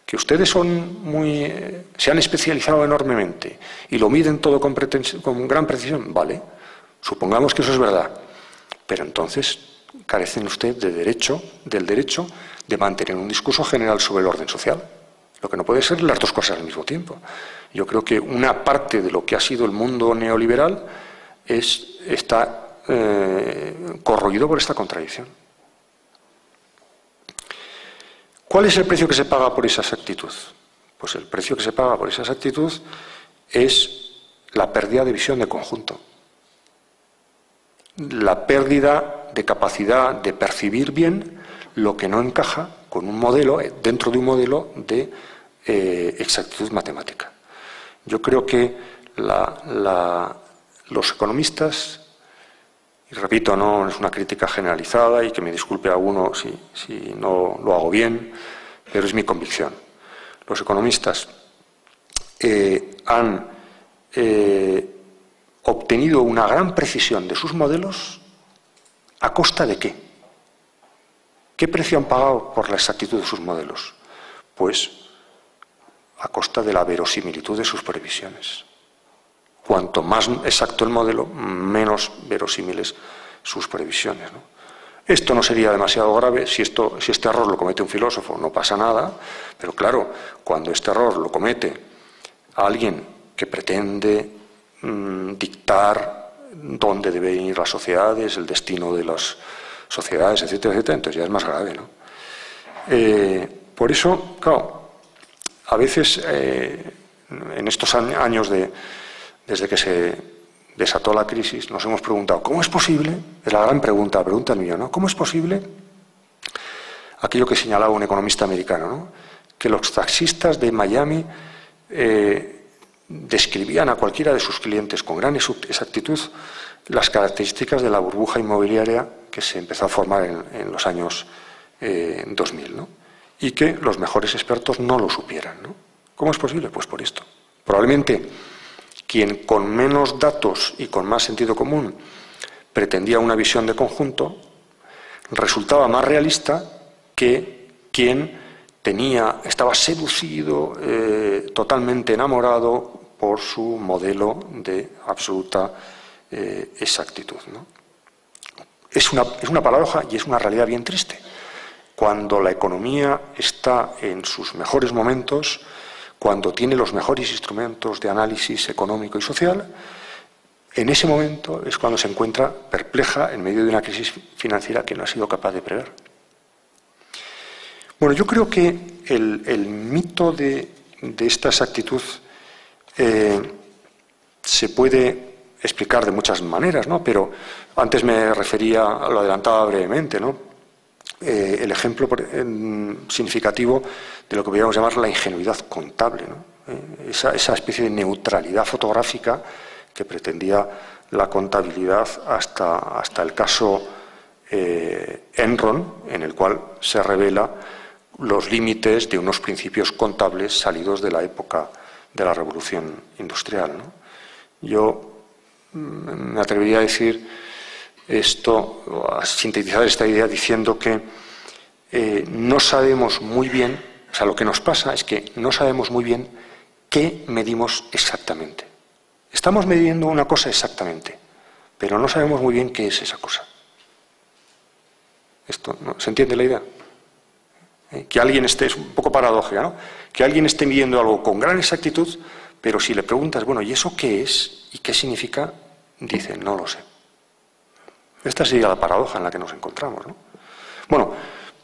Que ustedes se han especializado enormemente y lo miden todo con gran precisión, vale, supongamos que eso es verdad, pero entonces carecen usted del derecho de mantener un discurso general sobre el orden social. Lo que no puede ser las dos cosas al mismo tiempo. Yo creo que una parte de lo que ha sido el mundo neoliberal está corroído por esta contradicción. ¿Cuál es el precio que se paga por esa exactitud? Pues el precio que se paga por esa exactitud es la pérdida de visión de conjunto, la pérdida de capacidad de percibir bien lo que no encaja con un modelo, dentro de un modelo de exactitud matemática. Yo creo que los economistas, y repito, no es una crítica generalizada y que me disculpe alguno si no lo hago bien, pero es mi convicción. Los economistas han obtenido una gran precisión de sus modelos ¿a costa de qué? ¿Qué precio han pagado por la exactitud de sus modelos? Pues a costa de la verosimilitud de sus previsiones. Cuanto más exacto el modelo, menos verosímiles sus previsiones, ¿no? Esto no sería demasiado grave si este error lo comete un filósofo, no pasa nada, pero claro, cuando este error lo comete alguien que pretende dictar dónde deben ir las sociedades, el destino de las sociedades, etcétera, etcétera, entonces ya es más grave, ¿no? Por eso, claro, a veces en estos años desde que se desató la crisis, nos hemos preguntado, ¿cómo es posible? Es la gran pregunta el mío, ¿no? ¿Cómo es posible aquello que señalaba un economista americano, ¿no? Que los taxistas de Miami describían a cualquiera de sus clientes con gran exactitud las características de la burbuja inmobiliaria que se empezó a formar en los años 2000, ¿no? Y que los mejores expertos no lo supieran, ¿no? ¿Cómo es posible? Pues por esto. Probablemente quien con menos datos y con más sentido común pretendía una visión de conjunto resultaba más realista que quien estaba seducido, totalmente enamorado por su modelo de absoluta exactitud, ¿no? Es una paradoja y es una realidad bien triste. Cuando la economía está en sus mejores momentos, cuando tiene los mejores instrumentos de análisis económico y social, en ese momento es cuando se encuentra perpleja en medio de una crisis financiera que no ha sido capaz de prever. Bueno, yo creo que el mito de esta exactitud se puede explicar de muchas maneras, ¿no? Pero antes me refería, lo adelantaba brevemente, ¿no? El ejemplo significativo de lo que podríamos llamar la ingenuidad contable, ¿no? Esa especie de neutralidad fotográfica que pretendía la contabilidad hasta el caso Enron, en el cual se revela los límites de unos principios contables salidos de la época de la Revolución Industrial, ¿no? Yo me atrevería a decir esto, a sintetizar esta idea diciendo que no sabemos muy bien, o sea, lo que nos pasa es que no sabemos muy bien qué medimos exactamente. Estamos midiendo una cosa exactamente, pero no sabemos muy bien qué es esa cosa. ¿Se entiende la idea? Que alguien es un poco paradójica, ¿no? Que alguien esté midiendo algo con gran exactitud, pero si le preguntas, bueno, ¿y eso qué es? ¿Y qué significa? Dice, no lo sé. Esta sería la paradoja en la que nos encontramos, ¿no? Bueno,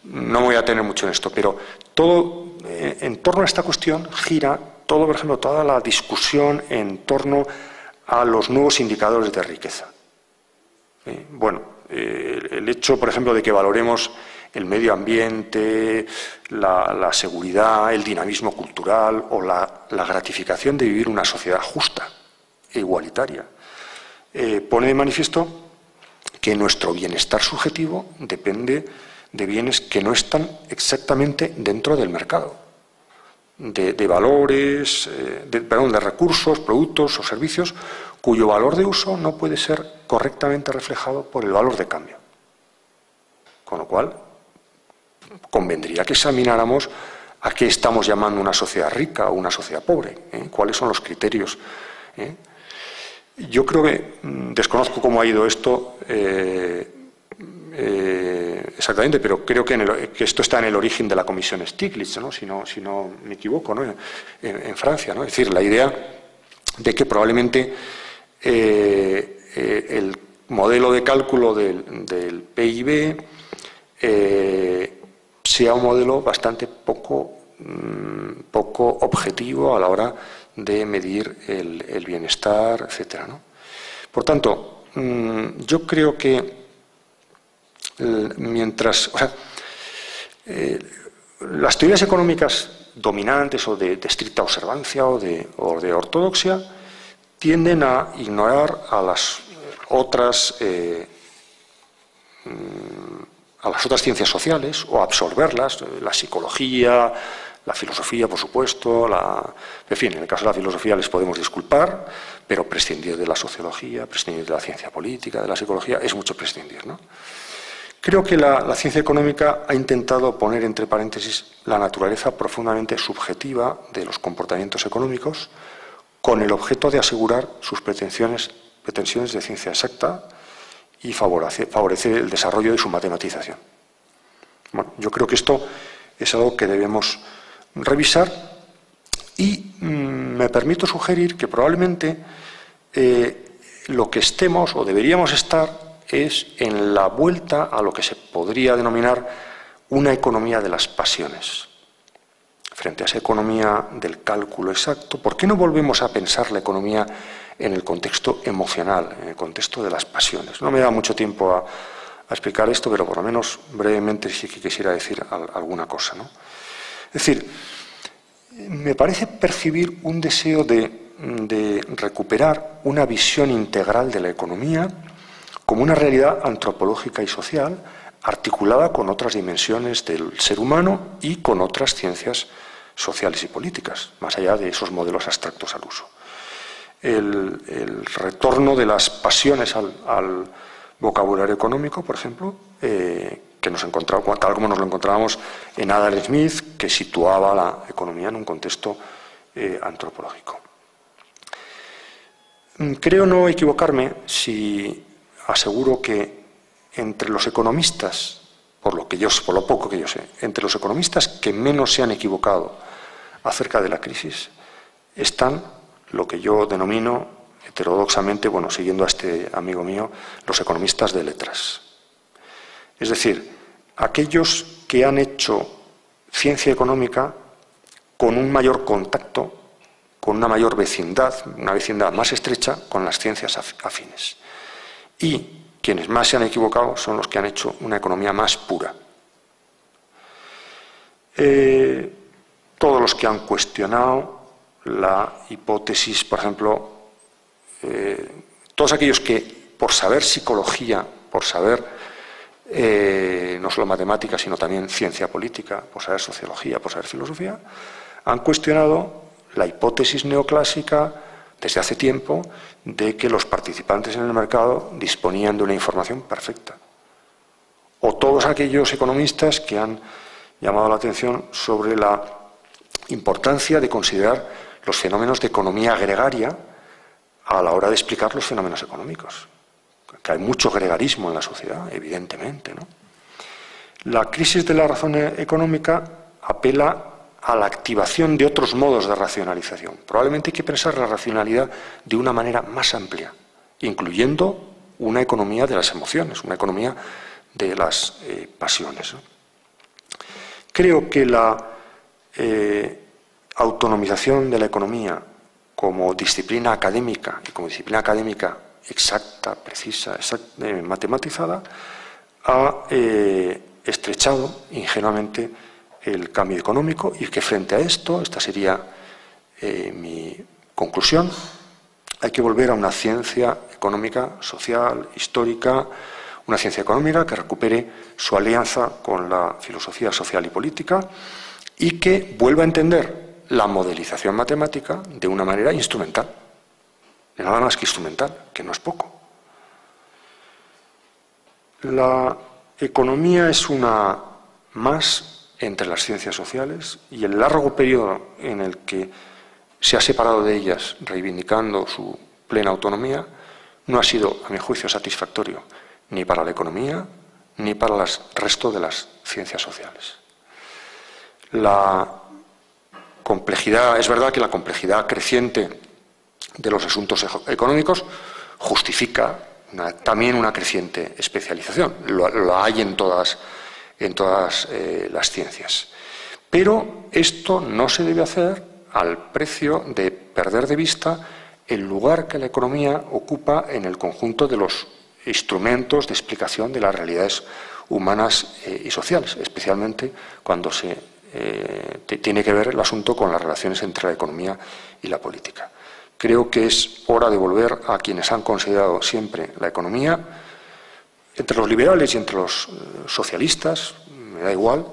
no me voy a tener mucho en esto, pero todo en torno a esta cuestión gira todo, por ejemplo, toda la discusión en torno a los nuevos indicadores de riqueza. Bueno, el hecho, por ejemplo, de que valoremos el medio ambiente, la seguridad, el dinamismo cultural o la gratificación de vivir una sociedad justa e igualitaria, pone de manifiesto que nuestro bienestar subjetivo depende de bienes que no están exactamente dentro del mercado, de valores, de recursos, productos o servicios cuyo valor de uso no puede ser correctamente reflejado por el valor de cambio. Con lo cual, convendría que examináramos a qué estamos llamando una sociedad rica o una sociedad pobre, cuáles son los criterios. Yo creo que, desconozco cómo ha ido esto, exactamente, pero creo que esto está en el origen de la Comisión Stiglitz, ¿no? Si no me equivoco, ¿no? En Francia, ¿no? Es decir, la idea de que probablemente el modelo de cálculo del PIB sea un modelo bastante poco objetivo a la hora de medir el bienestar, etcétera, ¿no? Por tanto, yo creo que las teorías económicas dominantes o de estricta observancia o de ortodoxia tienden a ignorar a las otras ciencias sociales o a absorberlas, la psicología, la filosofía, por supuesto, en fin, en el caso de la filosofía les podemos disculpar, pero prescindir de la sociología, prescindir de la ciencia política, de la psicología, es mucho prescindir, ¿no? Creo que la ciencia económica ha intentado poner entre paréntesis la naturaleza profundamente subjetiva de los comportamientos económicos con el objeto de asegurar sus pretensiones de ciencia exacta y favorecer el desarrollo de su matematización. Bueno, yo creo que esto es algo que debemos revisar y me permito sugerir que probablemente lo que estemos o deberíamos estar es en la vuelta a lo que se podría denominar una economía de las pasiones. Frente a esa economía del cálculo exacto, ¿por qué no volvemos a pensar la economía en el contexto emocional, en el contexto de las pasiones? No me da mucho tiempo a explicar esto, pero por lo menos brevemente sí que quisiera decir alguna cosa, ¿no? Es decir, me parece percibir un deseo de recuperar una visión integral de la economía como una realidad antropológica y social articulada con otras dimensiones del ser humano y con otras ciencias sociales y políticas, más allá de esos modelos abstractos al uso. El retorno de las pasiones al vocabulario económico, por ejemplo, que nos encontramos, tal como nos lo encontrábamos en Adam Smith, que situaba la economía en un contexto antropológico. Creo no equivocarme si aseguro que entre los economistas, por lo poco que yo sé, entre los economistas que menos se han equivocado acerca de la crisis, están lo que yo denomino heterodoxamente, bueno, siguiendo a este amigo mío, los economistas de letras. Es decir, aquellos que han hecho ciencia económica con un mayor contacto, con una mayor vecindad, una vecindad más estrecha con las ciencias afines. Y quienes más se han equivocado son los que han hecho una economía más pura. Todos los que han cuestionado la hipótesis, por ejemplo, todos aquellos que por saber psicología, por saber no solo matemáticas, sino también ciencia política, por saber sociología, por saber filosofía, han cuestionado la hipótesis neoclásica desde hace tiempo de que los participantes en el mercado disponían de una información perfecta. O todos aquellos economistas que han llamado la atención sobre la importancia de considerar los fenómenos de economía gregaria a la hora de explicar los fenómenos económicos. Que hay mucho gregarismo en la sociedad, evidentemente, ¿no? La crisis de la razón económica apela a la activación de otros modos de racionalización. Probablemente hay que pensar la racionalidad de una manera más amplia, incluyendo una economía de las emociones, una economía de las pasiones, ¿no? Creo que la autonomización de la economía como disciplina académica y como disciplina académica exacta, precisa, matematizada, ha estrechado ingenuamente el cambio económico y que frente a esto, esta sería mi conclusión, hay que volver a una ciencia económica, social, histórica, una ciencia económica que recupere su alianza con la filosofía social y política y que vuelva a entender la modelización matemática de una manera instrumental, de nada más que instrumental, que no es poco. La economía es una más entre las ciencias sociales y el largo periodo en el que se ha separado de ellas reivindicando su plena autonomía no ha sido, a mi juicio, satisfactorio ni para la economía, ni para el resto de las ciencias sociales. La complejidad, es verdad que la complejidad creciente de los asuntos económicos justifica también una creciente especialización. Lo hay en todas las ciencias. Pero esto no se debe hacer al precio de perder de vista el lugar que la economía ocupa en el conjunto de los instrumentos de explicación de las realidades humanas y sociales, especialmente cuando tiene que ver el asunto con las relaciones entre la economía y la política. Creo que es hora de volver a quienes han considerado siempre la economía, entre los liberales y entre los socialistas, me da igual,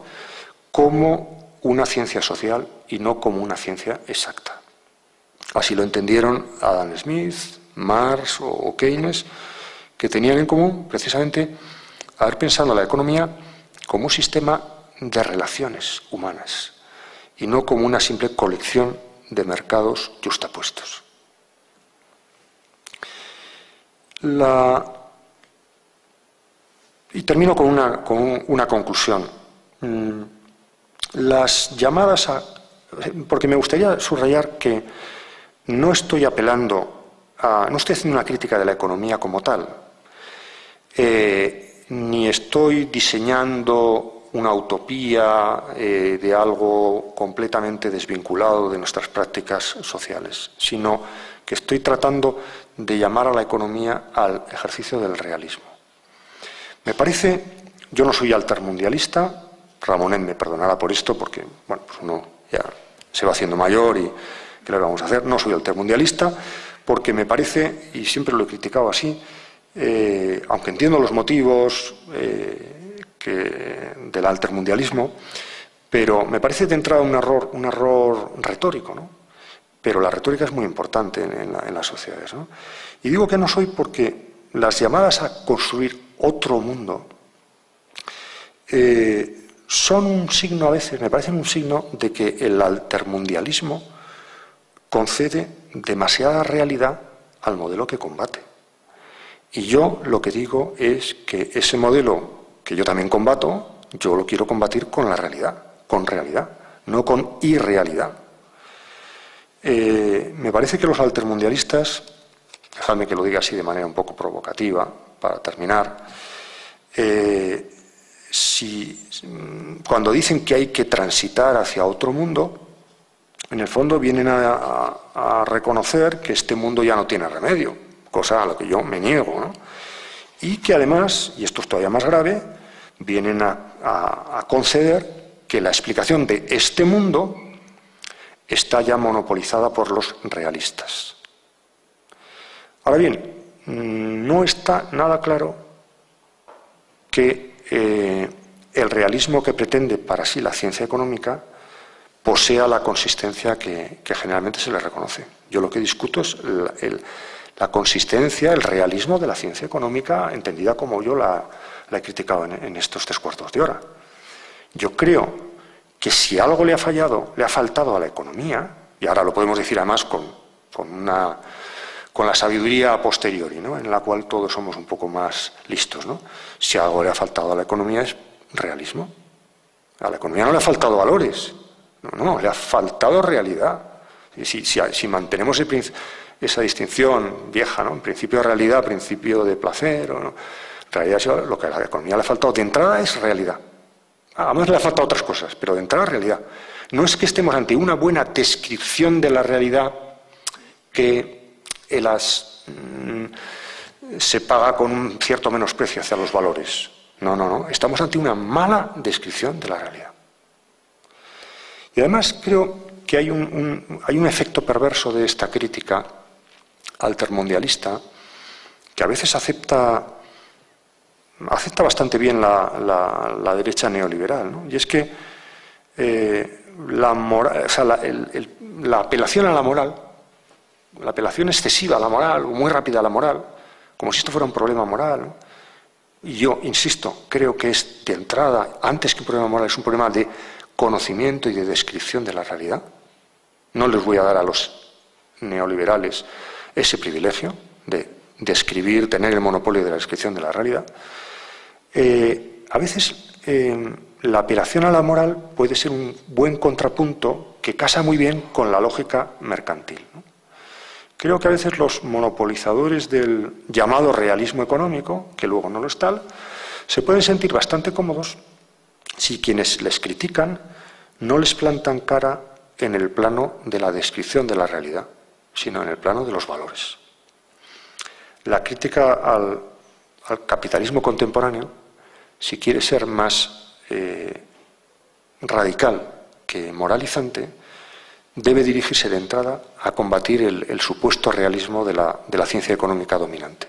como una ciencia social y no como una ciencia exacta. Así lo entendieron Adam Smith, Marx o Keynes, que tenían en común precisamente haber pensado la economía como un sistema de relaciones humanas y no como una simple colección de mercados yuxtapuestos. Y termino con una conclusión. Las llamadas porque me gustaría subrayar que no estoy apelando no estoy haciendo una crítica de la economía como tal, ni estoy diseñando una utopía de algo completamente desvinculado de nuestras prácticas sociales, sino que estoy tratando de llamar a la economía al ejercicio del realismo. Me parece, yo no soy altermundialista, Ramonet me perdonará por esto porque, bueno, pues uno ya se va haciendo mayor y ¿qué le vamos a hacer? No soy altermundialista porque me parece, y siempre lo he criticado así, aunque entiendo los motivos del altermundialismo, pero me parece de entrada un error retórico, ¿no? Pero la retórica es muy importante en las sociedades, ¿no? Y digo que no soy porque las llamadas a construir otro mundo son un signo a veces, me parecen un signo de que el altermundialismo concede demasiada realidad al modelo que combate. Y yo lo que digo es que ese modelo que yo también combato, yo lo quiero combatir con la realidad, no con irrealidad. Me parece que los altermundialistas, dejadme que lo diga así de manera un poco provocativa, para terminar, cuando dicen que hay que transitar hacia otro mundo, en el fondo vienen a reconocer que este mundo ya no tiene remedio, cosa a la que yo me niego, ¿no? Y que además, y esto es todavía más grave, vienen a conceder que la explicación de este mundo está ya monopolizada por los realistas. Ahora bien, no está nada claro que el realismo que pretende para sí la ciencia económica posea la consistencia que generalmente se le reconoce. Yo lo que discuto es la consistencia, el realismo de la ciencia económica, entendida como yo la he criticado en estos 3/4 de hora. Yo creo que si algo le ha faltado a la economía, y ahora lo podemos decir además con la sabiduría a posteriori, ¿no?, en la cual todos somos un poco más listos, ¿no? Si algo le ha faltado a la economía es realismo. A la economía no le ha faltado valores, no, le ha faltado realidad. Si mantenemos esa distinción vieja, ¿no?, en principio de realidad, principio de placer, ¿no?, en realidad lo que a la economía le ha faltado de entrada es realidad. Además le ha faltado otras cosas, pero de entrada realidad. No es que estemos ante una buena descripción de la realidad que se paga con un cierto menosprecio hacia los valores. No. Estamos ante una mala descripción de la realidad. Y además creo que hay un efecto perverso de esta crítica altermundialista que a veces acepta bastante bien la derecha neoliberal, ¿no? Y es que la apelación a la moral, la apelación excesiva a la moral, o muy rápida a la moral, como si esto fuera un problema moral, ¿no? Y yo, insisto, creo que es de entrada, antes que un problema moral, es un problema de conocimiento y de descripción de la realidad. No les voy a dar a los neoliberales ese privilegio de describir, tener el monopolio de la descripción de la realidad. a veces la apelación a la moral puede ser un buen contrapunto que casa muy bien con la lógica mercantil, ¿no? Creo que a veces los monopolizadores del llamado realismo económico, que luego no lo es tal, se pueden sentir bastante cómodos si quienes les critican no les plantan cara en el plano de la descripción de la realidad, sino en el plano de los valores. La crítica al capitalismo contemporáneo, si quiere ser más radical que moralizante, debe dirigirse de entrada a combatir el supuesto realismo de la ciencia económica dominante.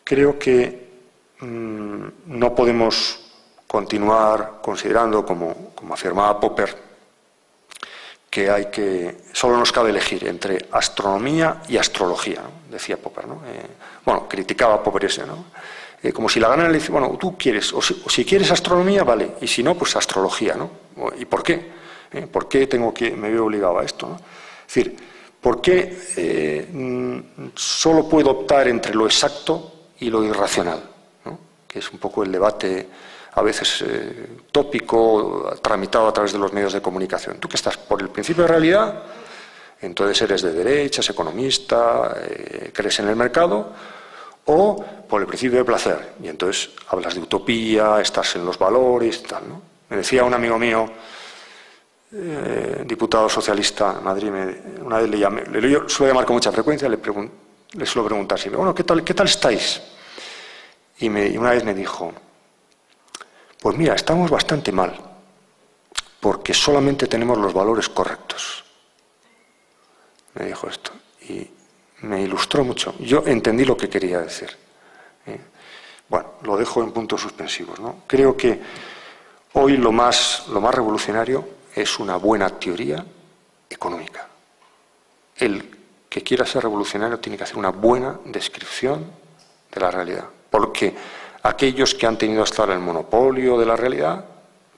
Creo que no podemos continuar considerando, como afirmaba Popper, que solo nos cabe elegir entre astronomía y astrología, ¿no? Decía Popper, ¿no? Criticaba Popper ese, ¿no? Como si la gana le dice, bueno, tú quieres, o si quieres astronomía, vale, y si no, pues astrología, ¿no? ¿Y por qué? ¿Por qué me veo obligado a esto, ¿no? Es decir, ¿por qué solo puedo optar entre lo exacto y lo irracional, ¿no? Que es un poco el debate a veces tópico, tramitado a través de los medios de comunicación. ¿Tú que estás por el principio de realidad? Entonces eres de derechas, economista, crees en el mercado, o por el principio de placer, y entonces hablas de utopía, estás en los valores y tal, ¿no? Me decía un amigo mío, diputado socialista en Madrid, una vez le llamé, yo suelo llamar con mucha frecuencia, le suelo preguntar siempre, bueno, ¿qué tal estáis? Y una vez me dijo, pues mira, estamos bastante mal, porque solamente tenemos los valores correctos. Me dijo esto, y me ilustró mucho. Yo entendí lo que quería decir. Bueno, lo dejo en puntos suspensivos, ¿no? Creo que hoy lo más revolucionario es una buena teoría económica. El que quiera ser revolucionario tiene que hacer una buena descripción de la realidad, porque aquellos que han tenido hasta ahora el monopolio de la realidad,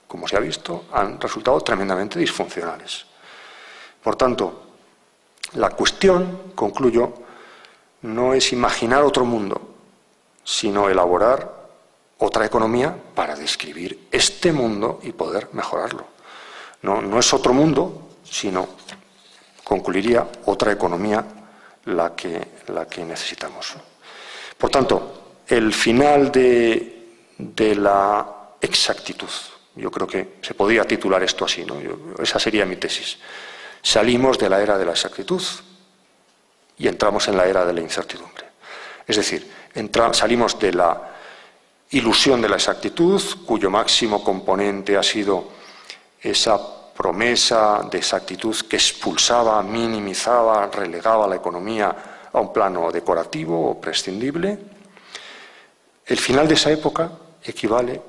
como se ha visto, han resultado tremendamente disfuncionales. Por tanto, la cuestión, concluyo, no es imaginar otro mundo, sino elaborar otra economía para describir este mundo y poder mejorarlo. No es otro mundo, sino, concluiría, otra economía la que necesitamos. Por tanto, el final de la exactitud, yo creo que se podría titular esto así, ¿no? Esa sería mi tesis. Salimos de la era de la exactitud y entramos en la era de la incertidumbre. Es decir, salimos de la ilusión de la exactitud, cuyo máximo componente ha sido esa promesa de exactitud que expulsaba, minimizaba, relegaba la economía a un plano decorativo o prescindible. El final de esa época equivale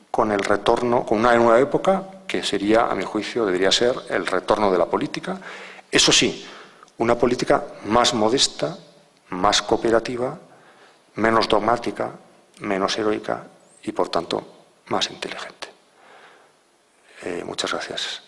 con el retorno, con una nueva época que sería, a mi juicio, debería ser el retorno de la política. Eso sí, una política más modesta, más cooperativa, menos dogmática, menos heroica y, por tanto, más inteligente. Muchas gracias.